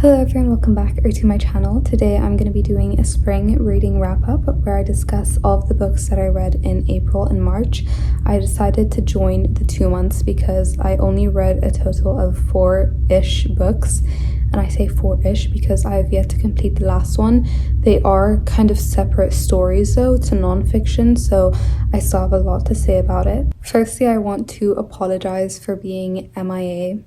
Hello everyone, welcome back to my channel. Today I'm going to be doing a spring reading wrap-up where I discuss all of the books that I read in April and March. I decided to join the 2 months because I only read a total of 4-ish books, and I say 4-ish because I have yet to complete the last one. They are kind of separate stories though, it's a non-fiction, so I still have a lot to say about it. Firstly, I want to apologize for being MIA.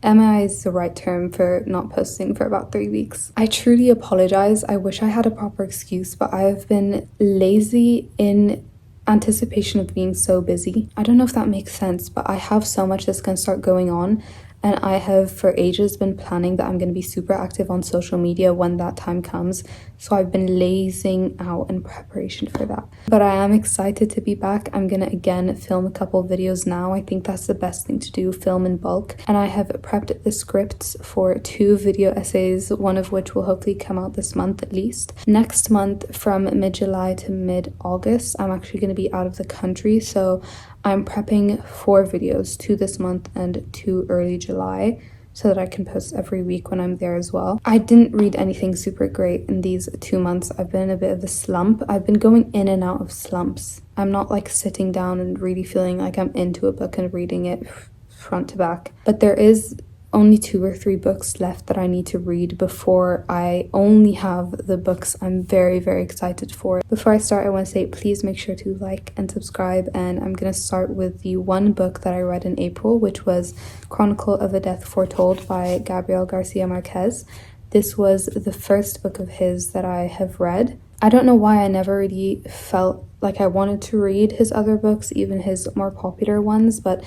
MIA is the right term for not posting for about 3 weeks. I truly apologize. I wish I had a proper excuse, but I have been lazy in anticipation of being so busy. I don't know if that makes sense, but I have so much that's going to start going on, and I have for ages been planning that I'm going to be super active on social media when that time comes. So I've been lazing out in preparation for that. But I am excited to be back. I'm going to again film a couple videos now. I think that's the best thing to do, film in bulk. And I have prepped the scripts for 2 video essays, one of which will hopefully come out this month at least. Next month, from mid-July to mid-August, I'm actually going to be out of the country. So I'm prepping 4 videos, 2 this month and 2 early July, so that I can post every week when I'm there as well. I didn't read anything super great in these 2 months. I've been in a bit of a slump. I've been going in and out of slumps. I'm not like sitting down and really feeling like I'm into a book and reading it front to back. But there is only 2 or 3 books left that I need to read before I only have the books I'm very, very excited for. Before I start, I want to say please make sure to like and subscribe, and I'm going to start with the one book that I read in April, which was Chronicle of a Death Foretold by Gabriel Garcia Marquez. This was the first book of his that I have read. I don't know why I never really felt like I wanted to read his other books, even his more popular ones, but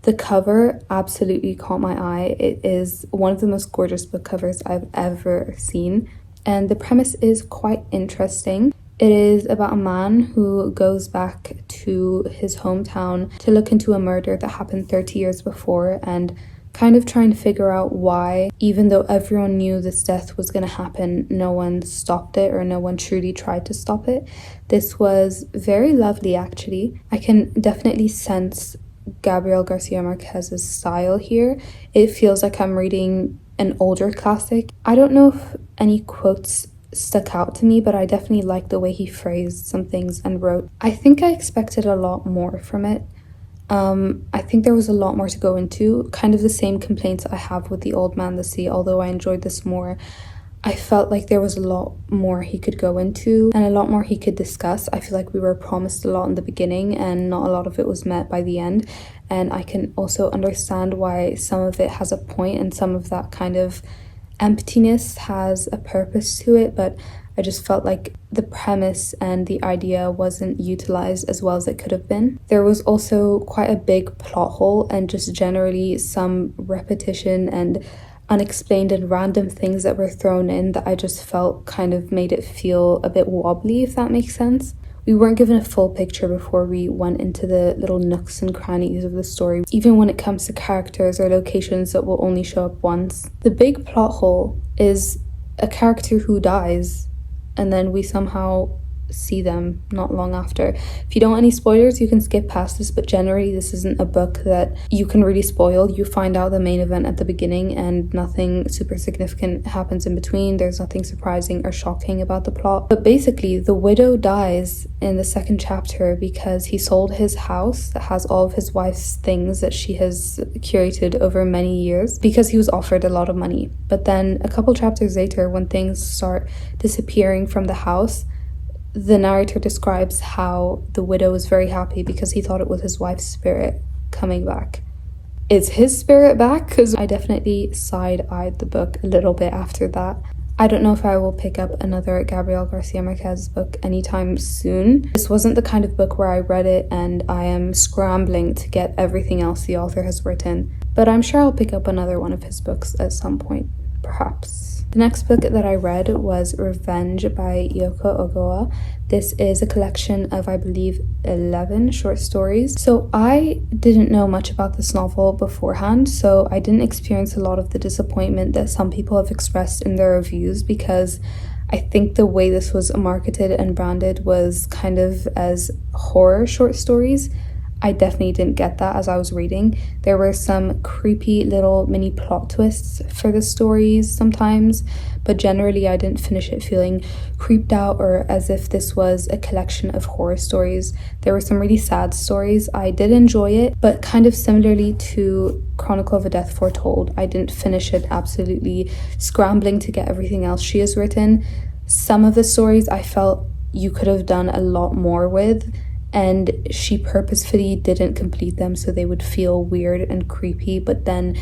the cover absolutely caught my eye. It is one of the most gorgeous book covers I've ever seen, and the premise is quite interesting. It is about a man who goes back to his hometown to look into a murder that happened 30 years before and kind of trying to figure out why, even though everyone knew this death was going to happen, no one stopped it, or no one truly tried to stop it. This was very lovely, actually. I can definitely sense Gabriel Garcia Marquez's style here. It feels like I'm reading an older classic. I don't know if any quotes stuck out to me, but I definitely liked the way he phrased some things and wrote. I think I expected a lot more from it. I think there was a lot more to go into, kind of the same complaints I have with The Old Man, the Sea. Although I enjoyed this more, I felt like there was a lot more he could go into and a lot more he could discuss. I feel like we were promised a lot in the beginning and not a lot of it was met by the end. And I can also understand why some of it has a point and some of that kind of emptiness has a purpose to it, but I just felt like the premise and the idea wasn't utilized as well as it could have been. There was also quite a big plot hole and just generally some repetition and unexplained and random things that were thrown in that I just felt kind of made it feel a bit wobbly, if that makes sense. We weren't given a full picture before we went into the little nooks and crannies of the story, even when it comes to characters or locations that will only show up once. The big plot hole is a character who dies, and then we somehow see them not long after. If you don't want any spoilers, you can skip past this, but generally this isn't a book that you can really spoil. You find out the main event at the beginning and nothing super significant happens in between. There's nothing surprising or shocking about the plot. But basically, the widow dies in the 2nd chapter because he sold his house that has all of his wife's things that she has curated over many years because he was offered a lot of money. But then a couple chapters later, when things start disappearing from the house, the narrator describes how the widow was very happy because he thought it was his wife's spirit coming back. Is his spirit back? Because I definitely side-eyed the book a little bit after that. I don't know if I will pick up another Gabriel Garcia Marquez book anytime soon. This wasn't the kind of book where I read it and I am scrambling to get everything else the author has written, but I'm sure I'll pick up another one of his books at some point, perhaps. The next book that I read was Revenge by Yoko Ogawa. This is a collection of, I believe, 11 short stories. So I didn't know much about this novel beforehand, so I didn't experience a lot of the disappointment that some people have expressed in their reviews, because I think the way this was marketed and branded was kind of as horror short stories. I definitely didn't get that as I was reading. There were some creepy little mini plot twists for the stories sometimes, but generally I didn't finish it feeling creeped out or as if this was a collection of horror stories. There were some really sad stories. I did enjoy it, but kind of similarly to Chronicle of a Death Foretold, I didn't finish it absolutely scrambling to get everything else she has written. Some of the stories I felt you could have done a lot more with, and she purposefully didn't complete them so they would feel weird and creepy, but then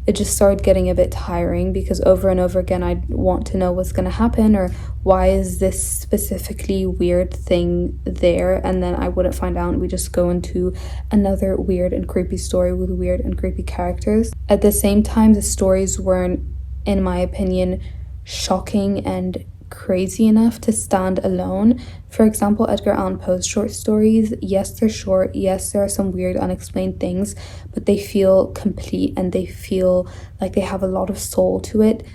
it just started getting a bit tiring because over and over again I'd want to know what's going to happen or why is this specifically weird thing there, and then I wouldn't find out and we just go into another weird and creepy story with weird and creepy characters. At the same time, the stories weren't, in my opinion, shocking and crazy enough to stand alone. For example, Edgar Allan Poe's short stories, yes, they're short, yes, there are some weird unexplained things, but they feel complete and they feel like they have a lot of soul to it.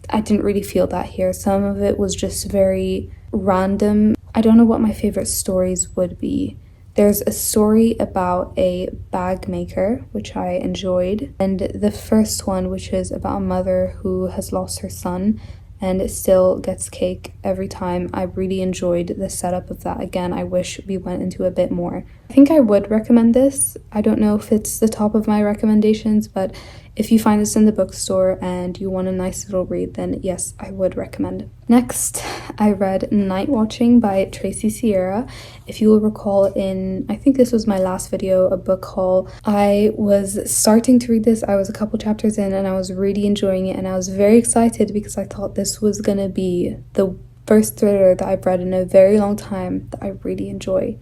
I didn't really feel that here. Some of it was just very random. I don't know what my favorite stories would be. There's a story about a bag maker, which I enjoyed, and the first one, which is about a mother who has lost her son and it still gets cake every time. I really enjoyed the setup of that. Again, I wish we went into a bit more. I think I would recommend this. I don't know if it's the top of my recommendations, but if you find this in the bookstore and you want a nice little read, then yes, I would recommend it. Next, I read Night Watching by Tracy Sierra. If you will recall, in, I think this was my last video, a book haul, I was starting to read this. I was a couple chapters in and I was really enjoying it and I was very excited because I thought this was gonna be the first thriller that I've read in a very long time that I really enjoy.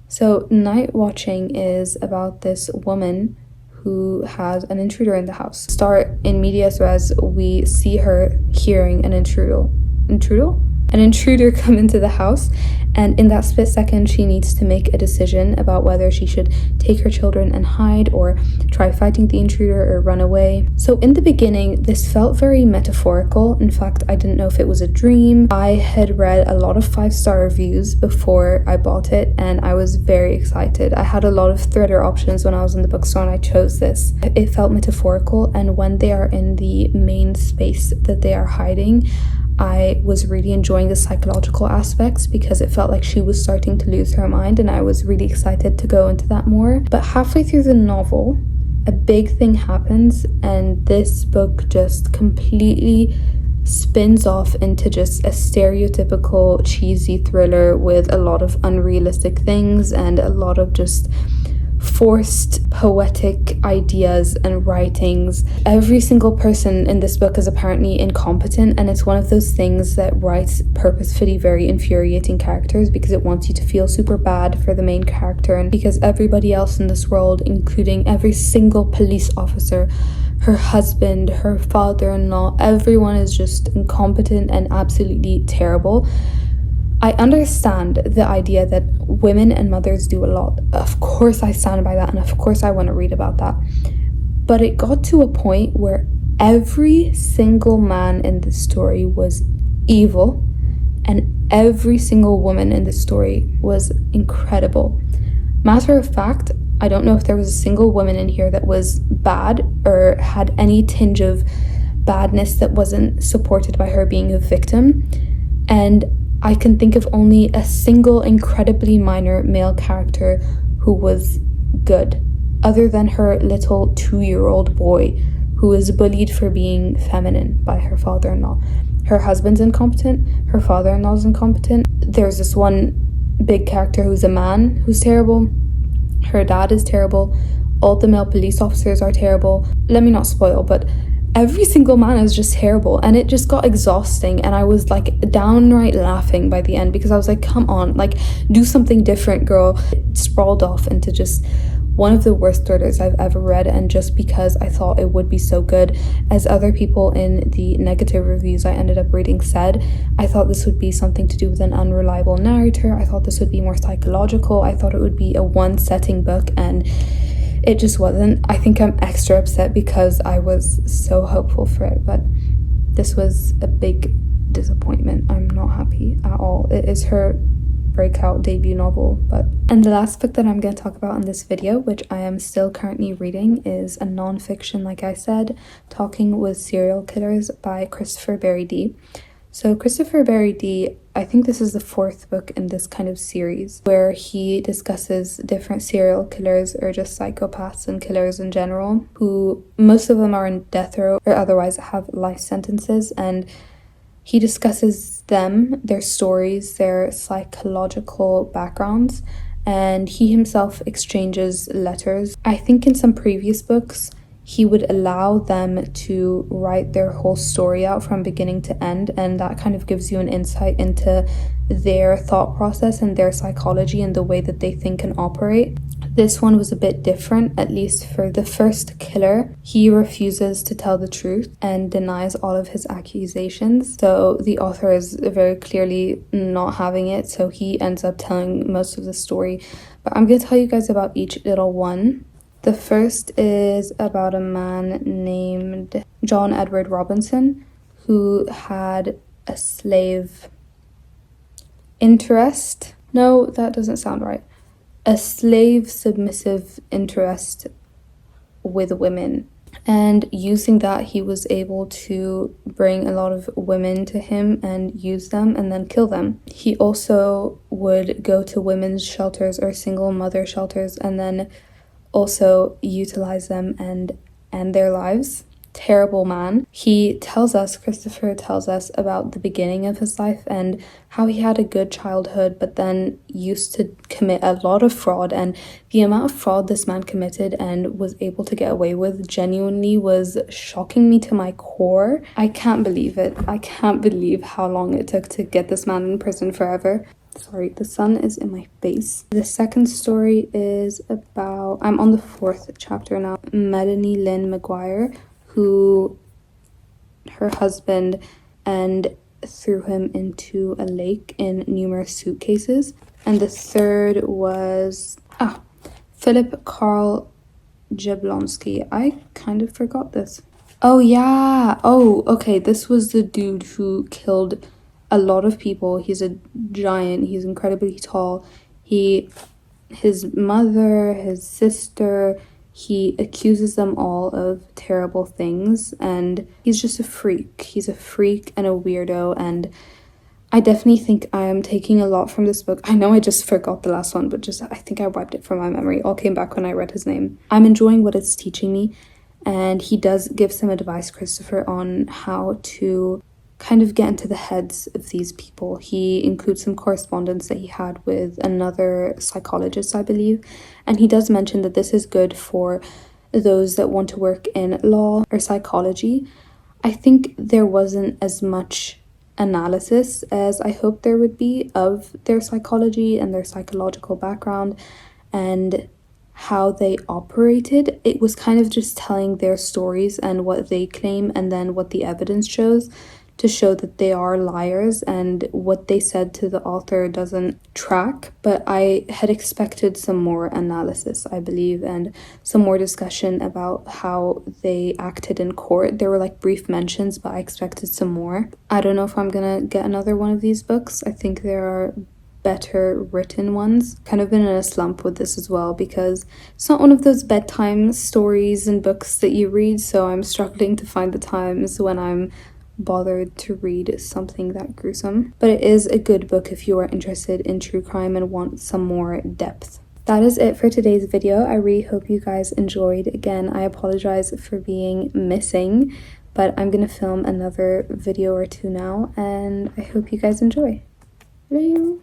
So Night Watching is about this woman who has an intruder in the house. Start in medias res, we see her hearing an intruder come into the house, and in that split second she needs to make a decision about whether she should take her children and hide or try fighting the intruder or run away. So in the beginning this felt very metaphorical. In fact, I didn't know if it was a dream. I had read a lot of 5-star reviews before I bought it and I was very excited. I had a lot of thriller options when I was in the bookstore and I chose this. It felt metaphorical, and when they are in the main space that they are hiding, I was really enjoying the psychological aspects because it felt like she was starting to lose her mind and I was really excited to go into that more. But halfway through the novel, a big thing happens and this book just completely spins off into just a stereotypical cheesy thriller with a lot of unrealistic things and a lot of just forced poetic ideas and writings. Every single person in this book is apparently incompetent, and it's one of those things that writes purposefully very infuriating characters because it wants you to feel super bad for the main character, and because everybody else in this world, including every single police officer, her husband, her father-in-law, everyone is just incompetent and absolutely terrible. I understand the idea that women and mothers do a lot. Of course I stand by that, and of course I want to read about that. But it got to a point where every single man in the story was evil and every single woman in the story was incredible. Matter of fact, I don't know if there was a single woman in here that was bad or had any tinge of badness that wasn't supported by her being a victim. And I can think of only a single incredibly minor male character who was good, other than her little 2-year-old boy who was bullied for being feminine by her father-in-law. Her husband's incompetent, her father-in-law's incompetent. There's this one big character who's a man who's terrible. Her dad is terrible. All the male police officers are terrible. Let me not spoil, but every single man is just terrible, and it just got exhausting, and I was like downright laughing by the end because I was like, come on, like do something different, girl. It sprawled off into just one of the worst thrillers I've ever read, and just because I thought it would be so good, as other people in the negative reviews I ended up reading said, I thought this would be something to do with an unreliable narrator. I thought this would be more psychological. I thought it would be a one-setting book, and it just wasn't. I think I'm extra upset because I was so hopeful for it, but this was a big disappointment. I'm not happy at all. It is her breakout debut novel. And the last book that I'm going to talk about in this video, which I am still currently reading, is a non-fiction, like I said, Talking with Serial Killers by Christopher Berry D. So Christopher Berry D, I think this is the 4th book in this kind of series where he discusses different serial killers or just psychopaths and killers in general, who most of them are in death row or otherwise have life sentences, and he discusses them, their stories, their psychological backgrounds, and he himself exchanges letters. I think in some previous books he would allow them to write their whole story out from beginning to end, and that kind of gives you an insight into their thought process and their psychology and the way that they think and operate. This one was a bit different, at least for the first killer. He refuses to tell the truth and denies all of his accusations. So the author is very clearly not having it, so he ends up telling most of the story. But I'm going to tell you guys about each little one. The first is about a man named John Edward Robinson who had a slave interest. No, that doesn't sound right. A slave submissive interest with women. And using that, he was able to bring a lot of women to him and use them and then kill them. He also would go to women's shelters or single mother shelters and then also utilize them and end their lives. Terrible man. Christopher tells us about the beginning of his life and how he had a good childhood but then used to commit a lot of fraud, and the amount of fraud this man committed and was able to get away with genuinely was shocking me to my core. I can't believe it. I can't believe how long it took to get this man in prison forever. Sorry, the sun is in my face. The second story is about, I'm on the 4th chapter now, Melanie Lynn Maguire, who her husband and threw him into a lake in numerous suitcases. And the third was Philip Carl Jablonski. I kind of forgot this. Oh yeah, okay, this was the dude who killed a lot of people. He's a giant. He's incredibly tall. His mother, his sister, he accuses them all of terrible things, and he's just a freak. He's a freak and a weirdo, and I definitely think I am taking a lot from this book. I know I just forgot the last one, but I think I wiped it from my memory. It all came back when I read his name. I'm enjoying what it's teaching me, and he does give some advice, Christopher, on how to kind of get into the heads of these people. He includes some correspondence that he had with another psychologist, I believe, and he does mention that this is good for those that want to work in law or psychology. I think there wasn't as much analysis as I hoped there would be of their psychology and their psychological background and how they operated. It was kind of just telling their stories and what they claim and then what the evidence shows, to show that they are liars and what they said to the author doesn't track. But I had expected some more analysis, I believe, and some more discussion about how they acted in court. There were like brief mentions, but I expected some more. I don't know if I'm gonna get another one of these books. I think there are better written ones. Kind of been in a slump with this as well because it's not one of those bedtime stories and books that you read, so I'm struggling to find the times when I'm bothered to read something that gruesome. But it is a good book if you are interested in true crime and want some more depth. That is it for today's video. I really hope you guys enjoyed. Again, I apologize for being missing, but I'm gonna film another video or two now, and I hope you guys enjoy. Hello.